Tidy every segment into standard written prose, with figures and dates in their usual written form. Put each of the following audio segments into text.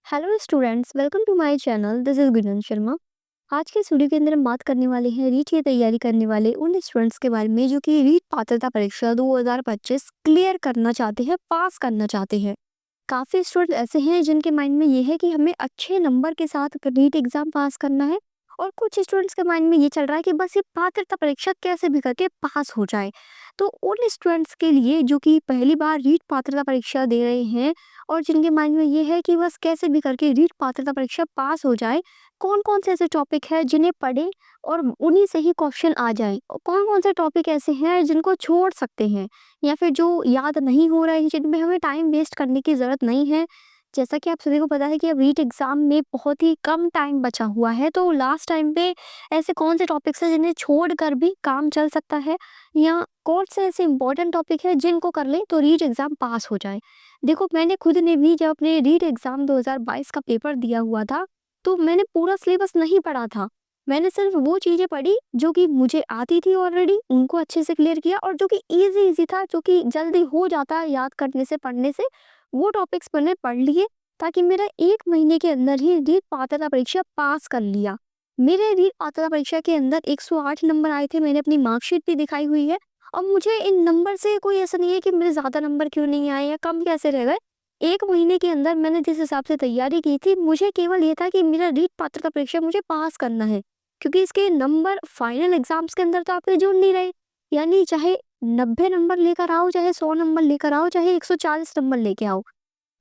Hello students, welcome to my channel. This is Guran Sharma. आज के इस वीडियो के अंदर हम बात करने वाले हैं रीट की तैयारी करने वाले उन स्टूडेंट्स के बारे में जो कि रीट पात्रता परीक्षा 2025 क्लियर करना चाहते हैं, पास करना चाहते हैं। काफ़ी स्टूडेंट ऐसे हैं जिनके माइंड में ये है कि हमें अच्छे नंबर के साथ नीट एग्ज़ाम पास करना है, और कुछ स्टूडेंट्स के माइंड में ये चल रहा है कि बस ये पात्रता परीक्षा कैसे भी करके पास हो जाए। तो उन स्टूडेंट्स के लिए जो कि पहली बार रीट पात्रता परीक्षा दे रहे हैं और जिनके माइंड में ये है कि बस कैसे भी करके रीट पात्रता परीक्षा पास हो जाए, कौन-कौन से ऐसे टॉपिक हैं जिन्हें पढ़ें और उन्हीं से ही क्वेश्चन आ जाएँ? और कौन-कौन से टॉपिक ऐसे हैं जिनको छोड़ सकते हैं? या फिर जो याद नहीं हो रहा है, जिनमें हमें टाइम वेस्ट करने की ज़रूरत नहीं है। जैसा कि आप सभी को पता है कि अब रीट एग्ज़ाम में बहुत ही कम टाइम बचा हुआ है, तो लास्ट टाइम पे ऐसे कौन से टॉपिक्स हैं जिन्हें छोड़कर भी काम चल सकता है, या कौन से ऐसे इम्पोर्टेंट टॉपिक हैं जिनको कर लें तो रीट एग्ज़ाम पास हो जाए। देखो, मैंने खुद ने भी जब अपने रीट एग्ज़ाम 2022 का पेपर दिया हुआ था, तो मैंने पूरा सिलेबस नहीं पढ़ा था। मैंने सिर्फ वो चीज़ें पढ़ी जो कि मुझे आती थी ऑलरेडी, उनको अच्छे से क्लियर किया, और जो कि ईज़ी था, जो कि जल्दी हो जाता है याद करने से, पढ़ने से, वो टॉपिक्स मैंने पढ़ लिए, ताकि मेरा 1 महीने के अंदर ही रीट पात्रता परीक्षा पास कर लिया। मेरे रीट पात्रता परीक्षा के अंदर 108 नंबर आए थे, मैंने अपनी मार्कशीट भी दिखाई हुई है, और मुझे इन नंबर से कोई ऐसा नहीं है कि मेरे ज़्यादा नंबर क्यों नहीं आए या कम कैसे रह गए। 1 महीने के अंदर मैंने जिस हिसाब से तैयारी की थी, मुझे केवल ये था कि मेरा रीट पात्रता परीक्षा मुझे पास करना है। क्योंकि इसके नंबर फाइनल एग्जाम्स के अंदर तो आपके जुड़ नहीं रहे। यानी चाहे 90 नंबर लेकर आओ, चाहे 100 नंबर लेकर आओ, चाहे 140 नंबर लेके आओ,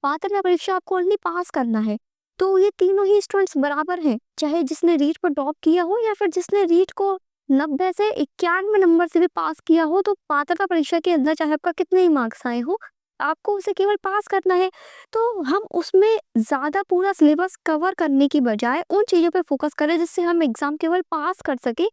पात्रता परीक्षा आपको ओनली पास करना है। तो ये तीनों ही स्टूडेंट्स बराबर हैं, चाहे जिसने रीट पर टॉप किया हो या फिर जिसने रीट को 90 से 91 नंबर से भी पास किया हो। तो पात्रता परीक्षा के अंदर चाहे आपका कितने ही मार्क्स आए हो, आपको उसे केवल पास करना है। तो हम उसमें ज़्यादा पूरा सिलेबस कवर करने की बजाय उन चीज़ों पे फोकस करें जिससे हम एग्ज़ाम केवल पास कर सकें।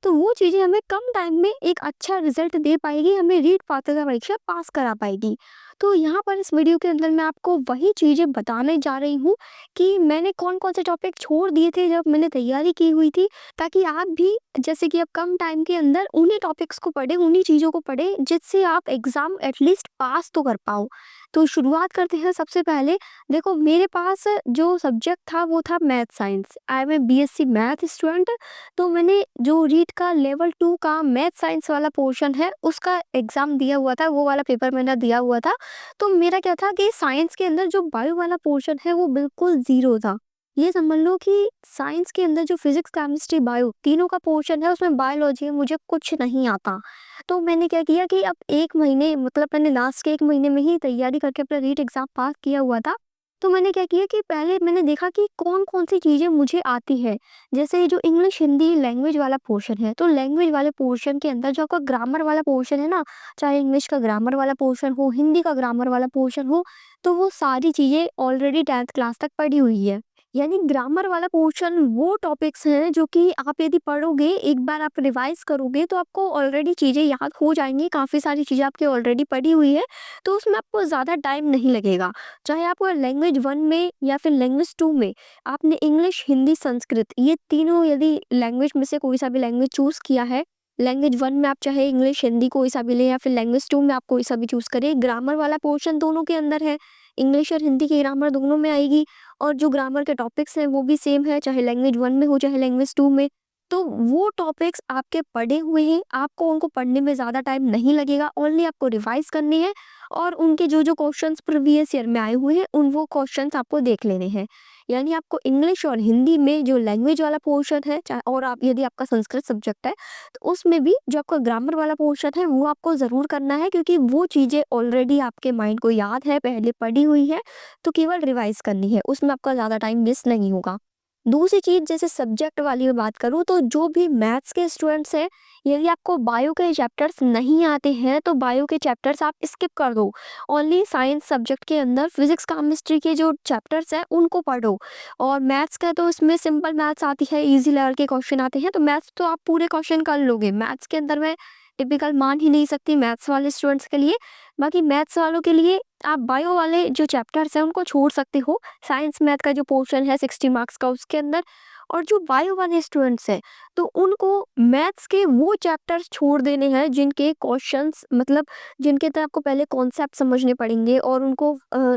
तो वो चीज़ें हमें कम टाइम में एक अच्छा रिजल्ट दे पाएगी, हमें रीट पात्रता परीक्षा पास करा पाएगी। तो यहाँ पर इस वीडियो के अंदर मैं आपको वही चीज़ें बताने जा रही हूँ कि मैंने कौन-कौन से टॉपिक छोड़ दिए थे जब मैंने तैयारी की हुई थी, ताकि आप भी जैसे कि अब कम टाइम के अंदर उन्हीं टॉपिक्स को पढ़ें, उन्हीं चीज़ों को पढ़ें जिससे आप एग्ज़ाम एटलीस्ट पास तो कर पाओ। तो शुरुआत करते हैं सबसे पहले। देखो, मेरे पास जो सब्जेक्ट था वो था math science. I am a BSc math student. तो मैंने जो रीट का लेवल 2 का मैथ साइंस वाला पोर्शन है उसका एग्ज़ाम दिया हुआ था, वो वाला पेपर मैंने दिया हुआ था। तो मेरा क्या था कि साइंस के अंदर जो बायो वाला पोर्शन है वो बिल्कुल ज़ीरो था। ये समझ लो कि साइंस के अंदर जो फिज़िक्स, केमिस्ट्री, बायो तीनों का पोर्शन है, उसमें बायोलॉजी में मुझे कुछ नहीं आता। तो मैंने क्या किया कि अब 1 महीने, मतलब मैंने लास्ट के 1 महीने में ही तैयारी करके अपना रीट एग्ज़ाम पास किया हुआ था। तो मैंने क्या किया कि पहले मैंने देखा कि कौन-कौन सी चीज़ें मुझे आती है। जैसे ये जो इंग्लिश, हिंदी लैंग्वेज वाला पोर्शन है, तो लैंग्वेज वाले पोर्शन के अंदर जो आपका ग्रामर वाला पोर्शन है ना, चाहे इंग्लिश का ग्रामर वाला पोर्शन हो, हिंदी का ग्रामर वाला पोर्शन हो, तो वो सारी चीज़ें ऑलरेडी 10th क्लास तक पढ़ी हुई है। यानी ग्रामर वाला पोर्शन वो टॉपिक्स हैं जो कि आप यदि पढ़ोगे, एक बार आप रिवाइज़ करोगे तो आपको ऑलरेडी चीज़ें याद हो जाएँगी, काफ़ी सारी चीज़ें आपकी ऑलरेडी पढ़ी हुई है, तो उसमें आपको ज़्यादा टाइम नहीं लगेगा। चाहे आप लैंग्वेज 1 में या फिर लैंग्वेज 2 में आपने इंग्लिश, हिंदी, संस्कृत, ये तीनों यदि लैंग्वेज में से कोई सा भी लैंग्वेज चूज़ किया है, लैंग्वेज 1 में आप चाहे इंग्लिश, हिंदी कोई सा भी लें, या फिर लैंग्वेज 2 में आप कोई सा भी चूज़ करें, ग्रामर वाला पोर्शन दोनों के अंदर है। इंग्लिश और हिंदी की ग्रामर दोनों में आएगी, और जो ग्रामर के टॉपिक्स हैं वो भी सेम है, चाहे लैंग्वेज 1 में हो, चाहे लैंग्वेज 2 में। तो वो टॉपिक्स आपके पढ़े हुए हैं, आपको उनको पढ़ने में ज़्यादा टाइम नहीं लगेगा, ओनली आपको रिवाइज़ करने हैं, और उनके जो क्वेश्चन्स प्रीवियस ईयर में आए हुए हैं, वो क्वेश्चन्स आपको देख लेने हैं। यानी आपको इंग्लिश और हिंदी में जो लैंग्वेज वाला पोर्शन है, चाहे और आप यदि आपका संस्कृत सब्जेक्ट है, तो उसमें भी जो आपका ग्रामर वाला पोर्शन है वो आपको ज़रूर करना है, क्योंकि वो चीज़ें ऑलरेडी आपके माइंड को याद है, पहले पढ़ी हुई है, तो केवल रिवाइज़ करनी है, उसमें आपका ज़्यादा टाइम वेस्ट नहीं होगा। दूसरी चीज़, जैसे सब्जेक्ट वाली मैं बात करूँ, तो जो भी मैथ्स के स्टूडेंट्स हैं, यदि आपको बायो के चैप्टर्स नहीं आते हैं तो बायो के चैप्टर्स आप स्किप कर दो। ओनली साइंस सब्जेक्ट के अंदर फिजिक्स, केमिस्ट्री के जो चैप्टर्स हैं उनको पढ़ो। और मैथ्स का तो इसमें सिंपल मैथ्स आती है, इजी लेवल के क्वेश्चन आते हैं, तो मैथ्स तो आप पूरे क्वेश्चन कर लोगे। मैथ्स के अंदर मैं टिपिकल मान ही नहीं सकती मैथ्स वाले स्टूडेंट्स के लिए। बाकी मैथ्स वालों के लिए आप बायो वाले जो चैप्टर्स हैं उनको छोड़ सकते हो। साइंस मैथ का जो पोर्शन है 60 मार्क्स का उसके अंदर, और जो बायो वाले स्टूडेंट्स हैं तो उनको मैथ्स के वो चैप्टर्स छोड़ देने हैं जिनके क्वेश्चंस मतलब जिनके अंदर आपको पहले कॉन्सेप्ट समझने पड़ेंगे, और उनको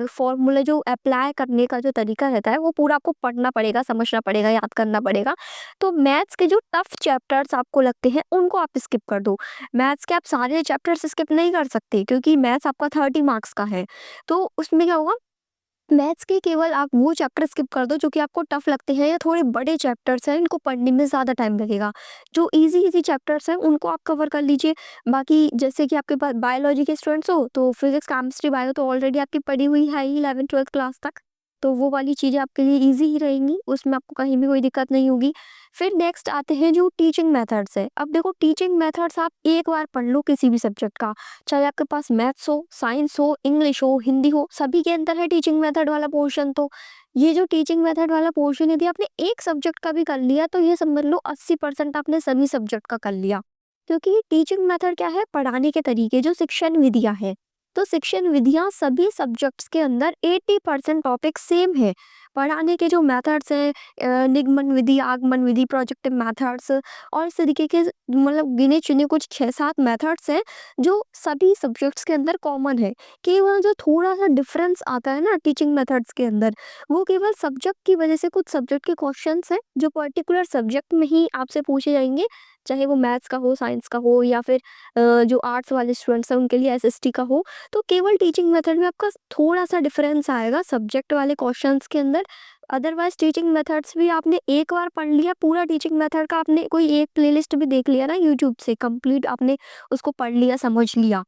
फॉर्मूला जो अप्लाई करने का जो तरीका रहता है वो पूरा आपको पढ़ना पड़ेगा, समझना पड़ेगा, याद करना पड़ेगा। तो मैथ्स के जो टफ चैप्टर्स आपको लगते हैं उनको आप स्किप कर दो। मैथ्स के आप सारे चैप्टर्स स्किप नहीं कर सकते क्योंकि मैथ्स आपका 30 मार्क्स का है। तो उसमें क्या होगा, मैथ्स के केवल आप वो चैप्टर स्किप कर दो जो कि आपको टफ लगते हैं या थोड़े बड़े चैप्टर्स हैं, इनको पढ़ने में ज़्यादा टाइम लगेगा। जो इजी इजी चैप्टर्स हैं उनको आप कवर कर लीजिए। बाकी जैसे कि आपके पास बायोलॉजी के स्टूडेंट्स हो तो फिजिक्स केमिस्ट्री बायो तो ऑलरेडी आपकी पढ़ी हुई है ही 11th 12th क्लास तक, तो वो वाली चीज़ें आपके लिए ईजी ही रहेंगी, उसमें आपको कहीं भी कोई दिक्कत नहीं होगी। फिर नेक्स्ट आते हैं जो टीचिंग मेथड्स है। अब देखो टीचिंग मेथड्स आप एक बार पढ़ लो किसी भी सब्जेक्ट का, चाहे आपके पास मैथ्स हो, साइंस हो, इंग्लिश हो, हिंदी हो, सभी के अंदर है टीचिंग मेथड वाला पोर्शन। तो ये जो टीचिंग मेथड वाला पोर्शन यदि आपने एक सब्जेक्ट का भी कर लिया तो ये समझ लो 80% आपने सभी सब्जेक्ट का कर लिया। क्योंकि टीचिंग मेथड क्या है, पढ़ाने के तरीके, जो शिक्षण विधियां है। तो शिक्षण विधियां सभी सब्जेक्ट्स के अंदर 80% टॉपिक सेम है। पढ़ाने के जो मेथड्स हैं, निगमन विधि, आगमन विधि, प्रोजेक्टिव मेथड्स और इस तरीके के मतलब गिने चुने कुछ 6-7 मेथड्स हैं जो सभी सब्जेक्ट्स के अंदर कॉमन है। केवल जो थोड़ा सा डिफरेंस आता है ना टीचिंग मेथड्स के अंदर, वो केवल सब्जेक्ट की वजह से कुछ सब्जेक्ट के क्वेश्चंस हैं जो पर्टिकुलर सब्जेक्ट में ही आपसे पूछे जाएंगे, चाहे वो मैथ्स का हो, साइंस का हो, या फिर जो आर्ट्स वाले स्टूडेंट्स हैं उनके लिए एसएसटी का हो। तो केवल टीचिंग मेथड में आपका थोड़ा सा डिफरेंस आएगा सब्जेक्ट वाले क्वेश्चंस के अंदर। अदरवाइज टीचिंग मेथड्स भी आपने एक बार पढ़ लिया, पूरा टीचिंग मेथड का आपने कोई एक प्लेलिस्ट भी देख लिया ना यूट्यूब से, कंप्लीट आपने उसको पढ़ लिया, समझ लिया,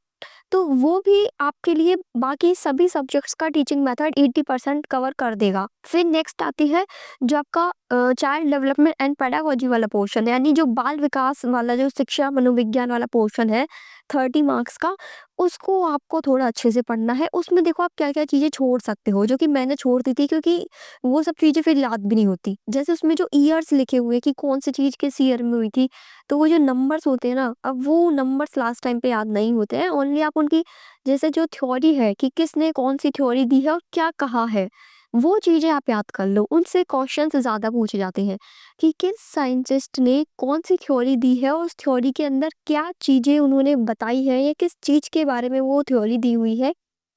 तो वो भी आपके लिए बाकी सभी सब्जेक्ट्स का टीचिंग मेथड 80% कवर कर देगा। फिर नेक्स्ट आती है जो आपका चाइल्ड डेवलपमेंट एंड पेडागोजी वाला पोर्शन है, यानी जो बाल विकास वाला जो शिक्षा मनोविज्ञान वाला पोर्शन है 30 मार्क्स का, उसको आपको थोड़ा अच्छे से पढ़ना है। उसमें देखो आप क्या क्या चीज़ें छोड़ सकते हो, जो कि मैंने छोड़ दी थी क्योंकि वो सब चीज़ें फिर याद भी नहीं होती। जैसे उसमें जो ईयर्स लिखे हुए कि कौन सी चीज़ किस ईयर में हुई थी, तो वो जो नंबर्स होते हैं ना, अब वो नंबर्स लास्ट टाइम पे याद नहीं होते हैं, ओनली आप उनकी जैसे जो थ्योरी है कि किसने कौन सी थ्योरी दी है और क्या कहा है, वो चीज़ें आप याद कर लो। उनसे क्वेश्चंस ज़्यादा पूछे जाते हैं कि किस साइंटिस्ट ने कौन सी थ्योरी दी है और उस थ्योरी के अंदर क्या चीज़ें उन्होंने बताई है, या किस चीज़ के बारे में वो थ्योरी दी हुई है,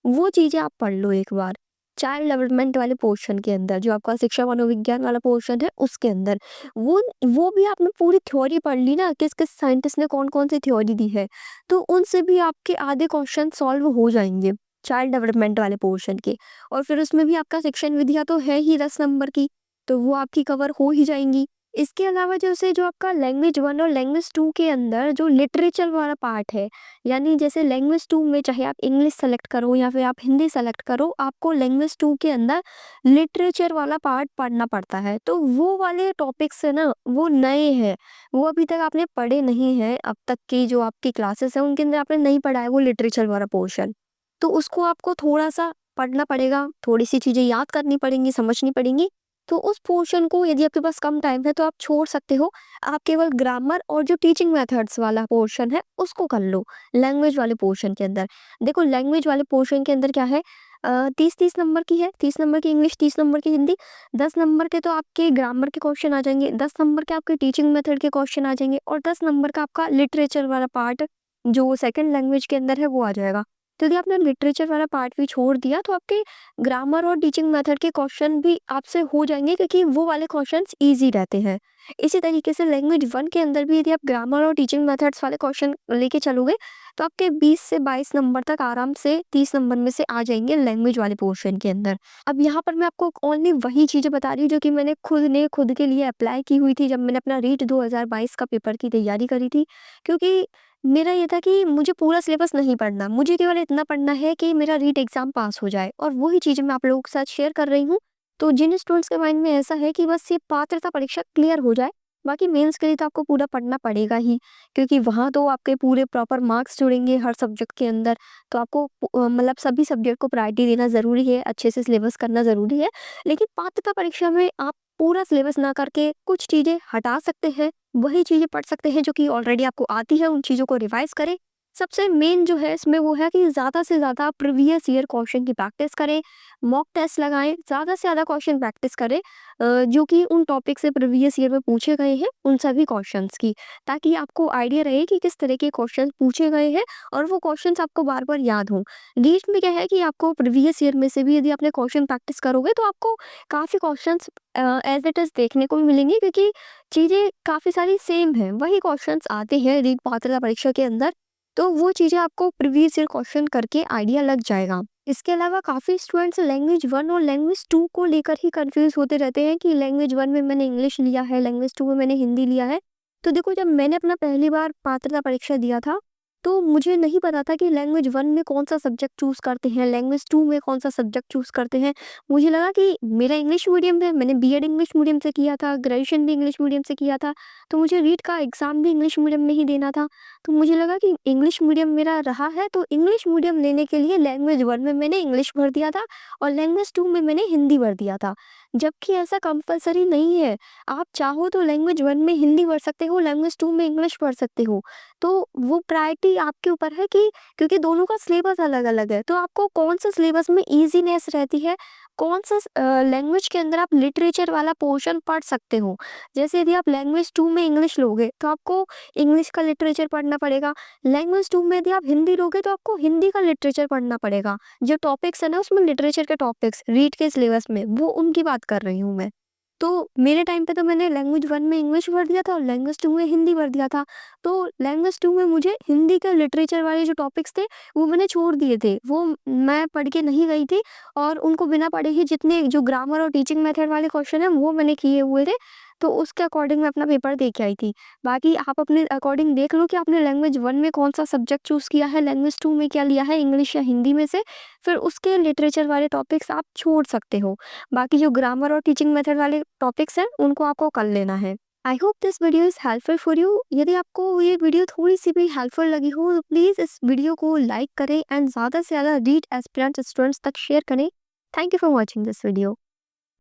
वो चीज़ें आप पढ़ लो एक बार। चाइल्ड डेवलपमेंट वाले पोर्शन के अंदर जो आपका शिक्षा मनोविज्ञान वाला पोर्शन है उसके अंदर वो भी आपने पूरी थ्योरी पढ़ ली ना, किस किस साइंटिस्ट ने कौन कौन सी थ्योरी दी है, तो उनसे भी आपके आधे क्वेश्चन सॉल्व हो जाएंगे चाइल्ड डेवलपमेंट वाले पोर्शन के। और फिर उसमें भी आपका शिक्षण विधियां तो है ही 10 नंबर की, तो वो आपकी कवर हो ही जाएंगी। इसके अलावा जैसे जो आपका लैंग्वेज 1 और लैंग्वेज 2 के अंदर जो लिटरेचर वाला पार्ट है, यानी जैसे लैंग्वेज 2 में चाहे आप इंग्लिश सेलेक्ट करो या फिर आप हिंदी सेलेक्ट करो, आपको लैंग्वेज 2 के अंदर लिटरेचर वाला पार्ट पढ़ना पड़ता है। तो वो वाले टॉपिक्स है ना, वो नए हैं, वो अभी तक आपने पढ़े नहीं हैं। अब तक की जो आपकी क्लासेस हैं उनके अंदर आपने नहीं पढ़ा है वो लिटरेचर वाला पोर्शन, तो उसको आपको थोड़ा सा पढ़ना पड़ेगा, थोड़ी सी चीज़ें याद करनी पड़ेंगी, समझनी पड़ेंगी। तो उस पोर्शन को यदि आपके पास कम टाइम है तो आप छोड़ सकते हो। आप केवल ग्रामर और जो टीचिंग मेथड्स वाला पोर्शन है उसको कर लो लैंग्वेज वाले पोर्शन के अंदर। देखो लैंग्वेज वाले पोर्शन के अंदर क्या है, 30-30 नंबर की है, 30 नंबर की इंग्लिश, 30 नंबर की हिंदी, 10 नंबर के तो आपके ग्रामर के क्वेश्चन आ जाएंगे, 10 नंबर के आपके टीचिंग मेथड के क्वेश्चन आ जाएंगे, और 10 नंबर का आपका लिटरेचर वाला पार्ट जो सेकंड लैंग्वेज के अंदर है वो आ जाएगा। तो यदि आपने लिटरेचर वाला पार्ट भी छोड़ दिया तो आपके ग्रामर और टीचिंग मेथड के क्वेश्चन भी आपसे हो जाएंगे क्योंकि वो वाले क्वेश्चंस इजी रहते हैं। इसी तरीके से लैंग्वेज 1 के अंदर भी यदि आप ग्रामर और टीचिंग मेथड्स वाले क्वेश्चन लेके चलोगे तो आपके 20 से 22 नंबर तक आराम से 30 नंबर में से आ जाएंगे लैंग्वेज वाले पोर्शन के अंदर। अब यहाँ पर मैं आपको ओनली वही चीज़ें बता रही हूँ जो कि मैंने खुद के लिए अप्लाई की हुई थी जब मैंने अपना रीट 2022 का पेपर की तैयारी करी थी। क्योंकि मेरा ये था कि मुझे पूरा सिलेबस नहीं पढ़ना, मुझे केवल इतना पढ़ना है कि मेरा रीट एग्ज़ाम पास हो जाए, और वही चीज़ें मैं आप लोगों के साथ शेयर कर रही हूँ। तो जिन स्टूडेंट्स के माइंड में ऐसा है कि बस ये पात्रता परीक्षा क्लियर हो जाए, बाकी मेंस के लिए तो आपको पूरा पढ़ना पड़ेगा ही, क्योंकि वहाँ तो आपके पूरे प्रॉपर मार्क्स जुड़ेंगे हर सब्जेक्ट के अंदर। तो आपको मतलब सभी सब्जेक्ट को प्रायोरिटी देना ज़रूरी है, अच्छे से सिलेबस करना ज़रूरी है। लेकिन पात्रता परीक्षा में आप पूरा सिलेबस ना करके कुछ चीज़ें हटा सकते हैं, वही चीज़ें पढ़ सकते हैं जो कि ऑलरेडी आपको आती है, उन चीज़ों को रिवाइज़ करें, सबसे मेन जो है इसमें वो है कि ज़्यादा से ज़्यादा प्रीवियस ईयर क्वेश्चन की प्रैक्टिस करें, मॉक टेस्ट लगाएँ, ज़्यादा से ज़्यादा क्वेश्चन प्रैक्टिस करें जो कि उन टॉपिक से प्रीवियस ईयर में पूछे गए हैं, उन सभी क्वेश्चंस की, ताकि आपको आइडिया रहे कि किस तरह के क्वेश्चन पूछे गए हैं और वो क्वेश्चंस आपको बार-बार याद हों। नीट में क्या है कि आपको प्रीवियस ईयर में से भी यदि आपने क्वेश्चन प्रैक्टिस करोगे तो आपको काफ़ी क्वेश्चंस एज़ इट इज़ देखने को भी मिलेंगे, क्योंकि चीज़ें काफ़ी सारी सेम हैं, वही क्वेश्चंस आते हैं रीट पात्रता परीक्षा के अंदर, तो वो चीज़ें आपको प्रीवियस ईयर क्वेश्चन करके आइडिया लग जाएगा। इसके अलावा काफ़ी स्टूडेंट्स लैंग्वेज 1 और लैंग्वेज 2 को लेकर ही कन्फ्यूज़ होते रहते हैं कि लैंग्वेज 1 में मैंने इंग्लिश लिया है, लैंग्वेज 2 में मैंने हिंदी लिया है। तो देखो, जब मैंने अपना पहली बार पात्रता परीक्षा दिया था, तो मुझे नहीं पता था कि लैंग्वेज 1 में कौन-सा सब्जेक्ट चूज़ करते हैं, लैंग्वेज 2 में कौन-सा सब्जेक्ट चूज़ करते हैं। मुझे लगा कि मेरा इंग्लिश मीडियम है, मैंने बीएड इंग्लिश मीडियम से किया था, ग्रेजुएशन भी इंग्लिश मीडियम से किया था, तो मुझे रीट का एग्ज़ाम भी इंग्लिश मीडियम में ही देना था। तो मुझे लगा कि इंग्लिश मीडियम मेरा रहा है, तो इंग्लिश मीडियम लेने के लिए लैंग्वेज 1 में मैंने इंग्लिश भर दिया था और लैंग्वेज 2 में मैंने हिंदी भर दिया था। जबकि ऐसा कंपल्सरी नहीं है, आप चाहो तो लैंग्वेज 1 में हिंदी भर सकते हो, लैंग्वेज 2 में इंग्लिश भर सकते हो। तो वो प्रायोरिटी आपके ऊपर है कि क्योंकि दोनों का सिलेबस अलग-अलग है, तो आपको कौन-सा सिलेबस में ईज़ीनेस रहती है, कौन-सा लैंग्वेज के अंदर आप लिटरेचर वाला पोर्शन पढ़ सकते हो। जैसे यदि आप लैंग्वेज 2 में इंग्लिश लोगे, तो आपको इंग्लिश का लिटरेचर पढ़ना पड़ेगा। लैंग्वेज 2 में यदि आप हिंदी लोगे, तो आपको हिंदी का लिटरेचर पढ़ना पड़ेगा। जो टॉपिक्स है ना, उसमें लिटरेचर के टॉपिक्स रीड के सिलेबस में, वो उनकी बात कर रही हूँ मैं। तो मेरे टाइम पे तो मैंने लैंग्वेज 1 में इंग्लिश भर दिया था और लैंग्वेज 2 में हिंदी भर दिया था। तो लैंग्वेज 2 में मुझे हिंदी के लिटरेचर वाले जो टॉपिक्स थे, वो मैंने छोड़ दिए थे। वो मैं पढ़ के नहीं गई थी और उनको बिना पढ़े ही जितने जो ग्रामर और टीचिंग मेथड वाले क्वेश्चन हैं, वो मैंने किए हुए थे। तो उसके अकॉर्डिंग मैं अपना पेपर दे के आई थी। बाकी आप अपने अकॉर्डिंग देख लो कि आपने लैंग्वेज 1 में कौन-सा सब्जेक्ट चूज़ किया है, लैंग्वेज 2 में क्या लिया है, इंग्लिश या हिंदी में से। फिर उसके लिटरेचर वाले टॉपिक्स आप छोड़ सकते हो। बाकी जो ग्रामर और टीचिंग मेथड वाले टॉपिक्स हैं, उनको आपको कर लेना है। I hope this video is helpful for you. यदि आपको ये वीडियो थोड़ी-सी भी हेल्पफुल लगी हो, तो प्लीज़ इस वीडियो को लाइक करें एंड ज़्यादा से ज़्यादा रीट एस्पिरेंट स्टूडेंट्स तक शेयर करें। Thank you for watching this video.